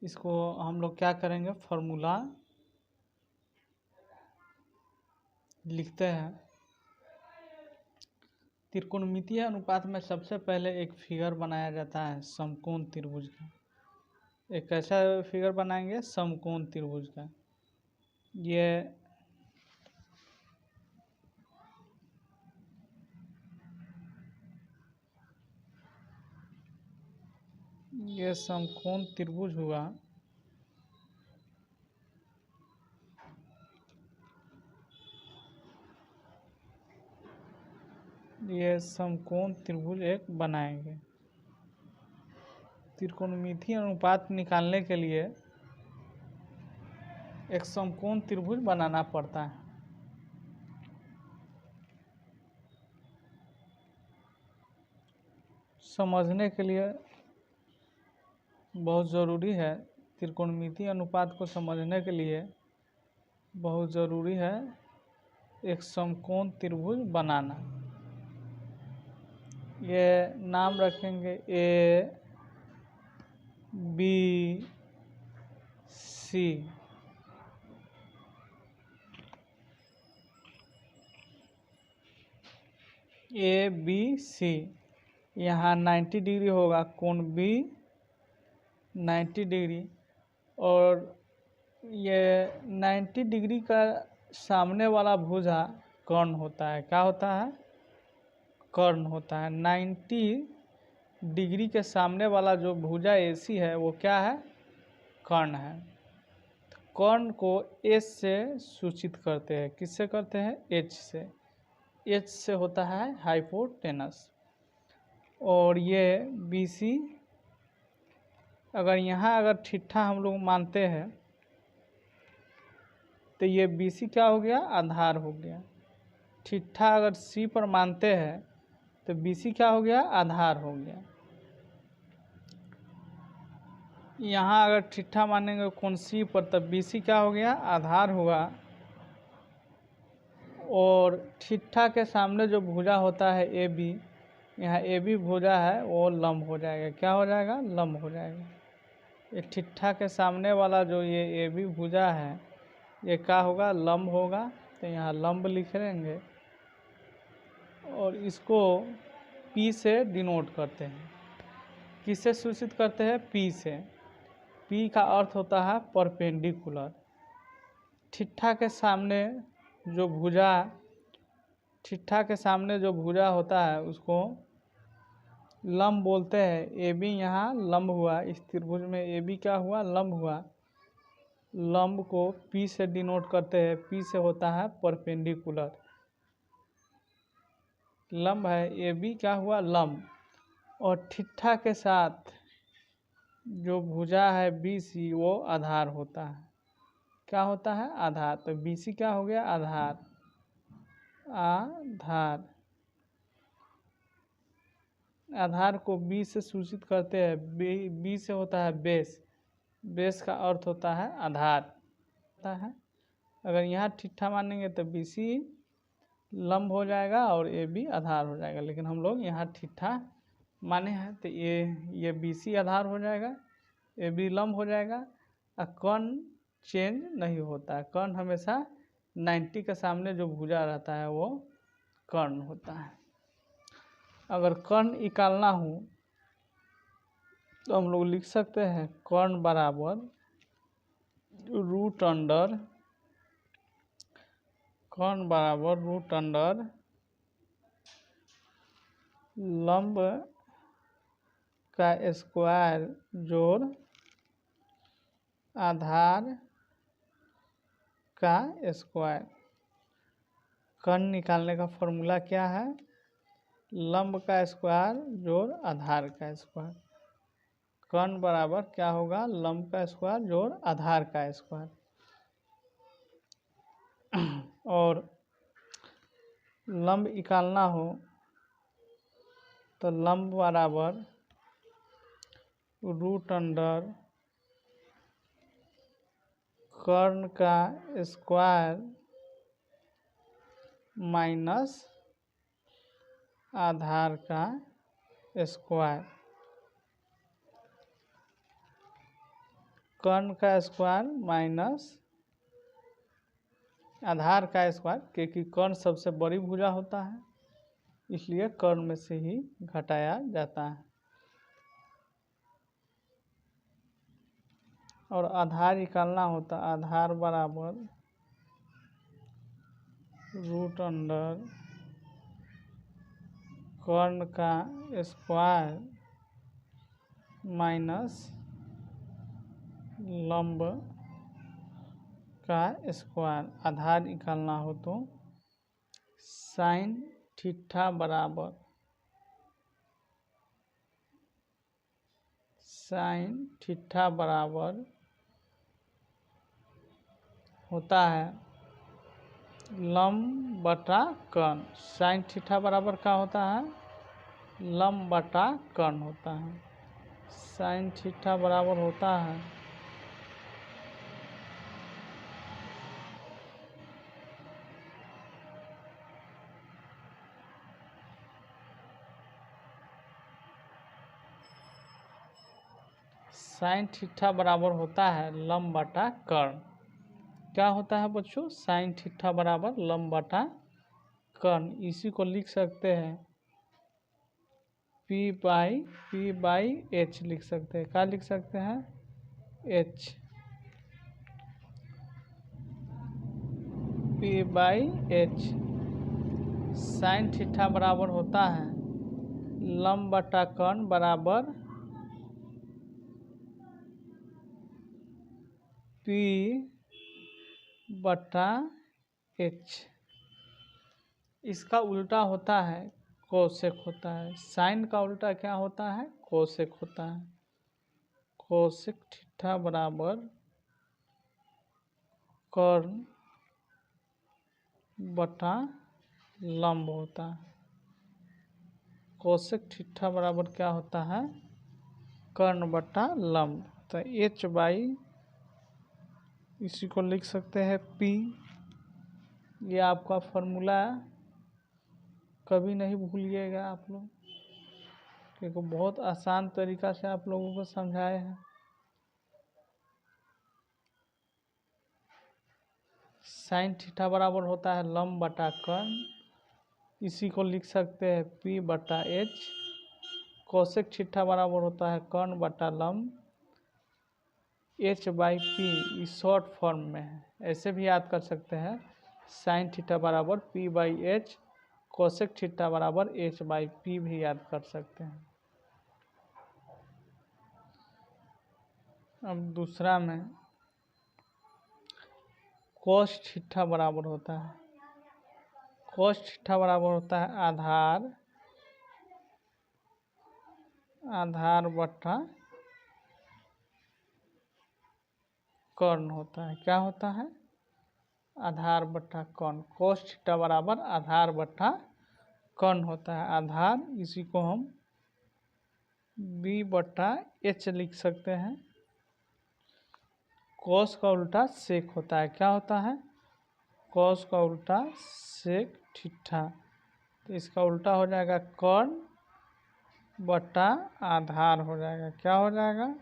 इसको हम लोग क्या करेंगे, फॉर्मूला लिखते हैं। त्रिकोणमितीय अनुपात में सबसे पहले एक फिगर बनाया जाता है समकोण त्रिभुज का। एक ऐसा फिगर बनाएंगे समकोण त्रिभुज का। ये समकोण त्रिभुज हुआ। ये समकोण त्रिभुज एक बनाएंगे। त्रिकोणमितीय अनुपात निकालने के लिए एक समकोण त्रिभुज बनाना पड़ता है। समझने के लिए बहुत ज़रूरी है, त्रिकोणमितीय अनुपात को समझने के लिए बहुत ज़रूरी है एक समकोण त्रिभुज बनाना। ये नाम रखेंगे A B C. A B C, यहाँ 90 डिग्री होगा, कोण बी 90 डिग्री, और ये 90 डिग्री का सामने वाला भुजा कर्ण होता है। क्या होता है? कर्ण होता है। 90 डिग्री के सामने वाला जो भुजा एसी है वो क्या है? कर्ण है। कर्ण को एच से सूचित करते हैं। किससे करते हैं? एच से। एच से होता है हाइपोटेनस। और ये बी सी, अगर यहाँ अगर ठिट्ठा हम लोग मानते हैं तो ये बी सी क्या हो गया? आधार हो गया। ठिट्ठा अगर सी पर मानते हैं तो बी सी क्या हो गया? आधार हो गया। यहाँ अगर ठिट्ठा मानेंगे कोण सी पर, तब बी सी क्या हो गया? आधार हुआ। और ठिट्ठा के सामने जो भुजा होता है ए बी, यहाँ ए बी भुजा है वो लंब हो जाएगा। क्या हो जाएगा? लंब हो जाएगा। ये ठिट्ठा के सामने वाला जो ये ए बी भुजा है ये क्या होगा? लंब होगा। तो यहाँ लंब लिख लेंगे और इसको पी से डिनोट करते हैं। किससे सूचित करते हैं? पी से। पी का अर्थ होता है परपेंडिकुलर। ठिट्ठा के सामने जो भुजा होता है उसको लंब बोलते हैं। ए बी यहाँ लंब हुआ, इस त्रिभुज में ए बी क्या हुआ? लंब हुआ। लंब को पी से डिनोट करते हैं। पी से होता है परपेंडिकुलर। लंब है ए बी, क्या हुआ? लंब। और ठिट्ठा के साथ जो भुजा है बी सी वो आधार होता है। क्या होता है? आधार। तो बी सी क्या हो गया? आधार। आधार को बी से सूचित करते हैं। बी से होता है बेस। बेस का अर्थ होता है आधार होता है। अगर यहाँ ठिट्ठा मानेंगे तो बी सी लंब हो जाएगा और ए बी आधार हो जाएगा। लेकिन हम लोग यहाँ ठिट्ठा माने हैं तो ये बी सी आधार हो जाएगा, ए बी लंब हो जाएगा। और कर्ण चेंज नहीं होता है। कर्ण हमेशा 90 के सामने जो भुजा रहता है वो कर्ण होता है। अगर कर्ण निकालना हो तो हम लोग लिख सकते हैं कर्ण बराबर रूट अंडर लंब का स्क्वायर जोड़ आधार का स्क्वायर। कर्ण निकालने का फॉर्मूला क्या है? लंब का स्क्वायर जोड़ आधार का स्क्वायर। कर्ण बराबर क्या होगा? लंब का स्क्वायर जोड़ आधार का स्क्वायर। और लंब निकालना हो तो लंब बराबर रूट अंडर कर्ण का स्क्वायर माइनस आधार का स्क्वायर। कर्ण का स्क्वायर माइनस आधार का स्क्वायर, क्योंकि कर्ण सबसे बड़ी भुजा होता है इसलिए कर्ण में से ही घटाया जाता है। और आधार निकालना होता है, आधार बराबर रूट अंडर कर्ण का स्क्वायर माइनस लंब का स्क्वायर। आधार निकालना हो तो साइन थीटा बराबर होता है लंब बटा कर्ण। साइन थीटा बराबर क्या होता है? लंब बटा कर्ण होता है। साइन थीटा बराबर होता है साइन थीटा बराबर होता है लंब बटा कर्ण। क्या होता है बच्चों? साइन थीटा बराबर लंब बटा कर्ण। इसी को लिख सकते हैं पी बाई एच लिख सकते हैं। क्या लिख सकते हैं? H P by H. Sine theta बराबर होता है लंब बटा कर्ण बराबर पी बटा एच। इसका उल्टा होता है कोसेक होता है। साइन का उल्टा क्या होता है? कोसेक होता है। कोसेक थीटा बराबर कर्ण बटा लंब होता है। कोसेक थीटा बराबर क्या होता है? कर्ण बटा लंब। तो एच बाई, इसी को लिख सकते हैं पी। ये आपका फॉर्मूला कभी नहीं भूलिएगा आप लोग, क्योंकि बहुत आसान तरीका से आप लोगों को समझाए हैं। साइन थीटा बराबर होता है लंब बटा कर्ण, इसी को लिख सकते हैं पी बटा एच। कोसेक थीटा बराबर होता है कर्ण बटा लंब, एच बाई पी। इस शॉर्ट फॉर्म में है, ऐसे भी याद कर सकते हैं। साइन थीटा बराबर P by H, cosec theta बराबर एच बाई पी भी याद कर सकते हैं। अब दूसरा में कोस थीटा बराबर होता है, कोस थीटा बराबर होता है आधार बटा कर्ण होता है। क्या होता है? आधार बटा कर्ण। कोस थीटा बराबर आधार बटा कर्ण होता है। आधार, इसी को हम बी बटा एच लिख सकते हैं। कोस का उल्टा सेक होता है। क्या होता है? कोस का उल्टा सेक थीटा। तो इसका उल्टा हो जाएगा कर्ण बटा आधार हो जाएगा। क्या हो जाएगा?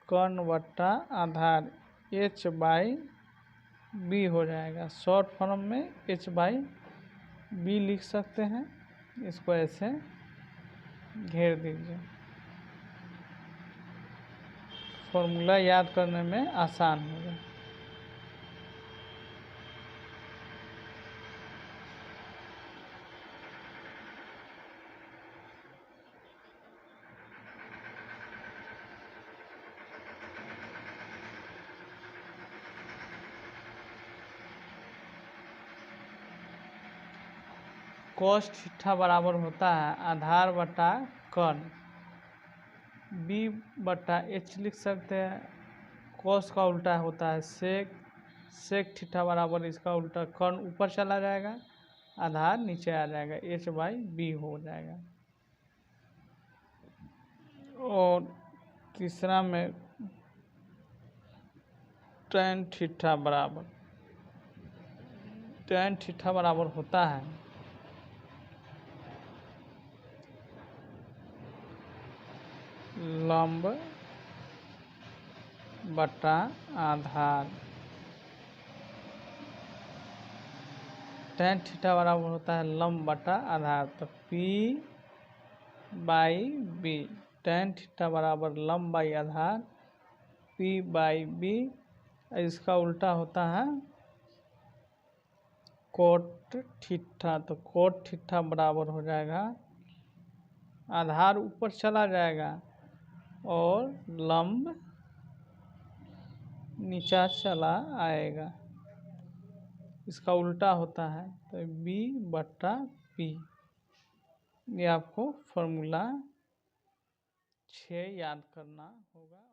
कर्ण बटा आधार, एच बाई बी हो जाएगा। शॉर्ट फॉर्म में एच बाई बी लिख सकते हैं। इसको ऐसे घेर दीजिए, फॉर्मूला याद करने में आसान होगा। कोस थीटा बराबर होता है आधार बटा कर्ण, बी बटा एच लिख सकते हैं। कोस का उल्टा होता है सेक, सेक थीटा बराबर इसका उल्टा कर्ण ऊपर चला जाएगा, आधार नीचे आ जाएगा, एच बाई बी हो जाएगा। और तीसरा में tan थीटा बराबर, tan थीटा बराबर होता है लंब बटा आधार। tan थीटा बराबर होता है लंब बटा आधार, तो P by B. tan theta बराबर लंब बाई आधार P बाई बी। इसका उल्टा होता है कोट थीटा, तो कोट थीटा बराबर हो जाएगा, आधार ऊपर चला जाएगा और लंब नीचा चला आएगा, इसका उल्टा होता है, तो B बटा P। ये आपको फॉर्मूला 6 याद करना होगा।